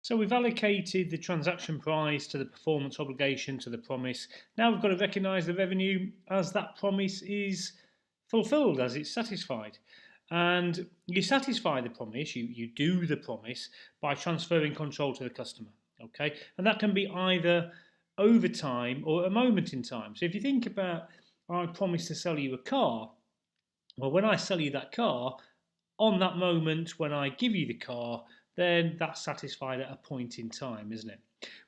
So we've allocated the transaction price to the performance obligation to the promise. Now we've got to recognise the revenue as that promise is fulfilled, as it's satisfied. And you satisfy the promise, you do the promise by transferring control to the customer. Okay, and that can be either over time or a moment in time. So if you think about, I promise to sell you a car, well, when I sell you that car, on that moment when I give you the car, then that's satisfied at a point in time, isn't it?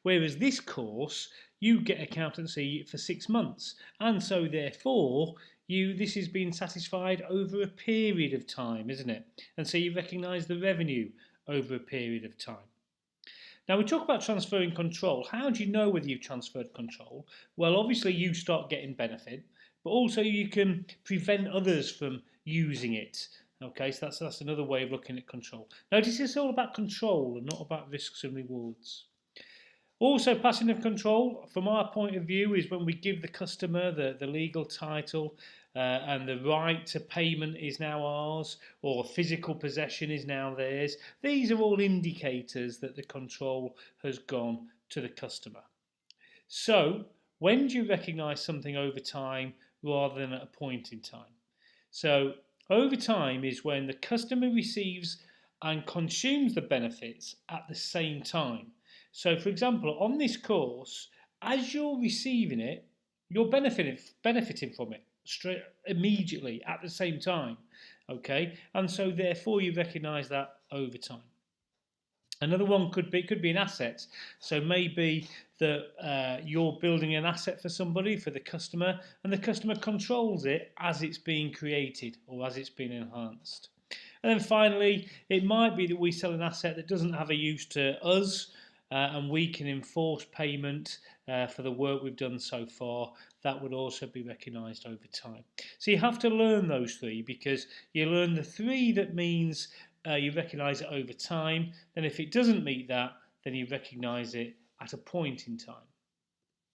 Whereas this course, you get accountancy for 6 months, and so therefore this has been satisfied over a period of time, isn't it? And so you recognise the revenue over a period of time. Now we talk about transferring control. How do you know whether you've transferred control? Well, obviously you start getting benefit, but also you can prevent others from using it. Okay, so that's another way of looking at control. Notice it's all about control and not about risks and rewards. Also, passing of control, from our point of view, is when we give the customer the legal title and the right to payment is now ours, or physical possession is now theirs. These are all indicators that the control has gone to the customer. So, when do you recognise something over time rather than at a point in time? So, over time is when the customer receives and consumes the benefits at the same time. So, for example, on this course, as you're receiving it, you're benefiting from it straight immediately at the same time. Okay, and so therefore you recognise that over time. Another one could be an asset. So maybe that you're building an asset for somebody, for the customer, and the customer controls it as it's being created or as it's being enhanced. And then finally, it might be that we sell an asset that doesn't have a use to us, and we can enforce payment for the work we've done so far. That would also be recognised over time. So you have to learn those three, because you learn the three that means you recognise it over time. Then if it doesn't meet that, then you recognise it at a point in time.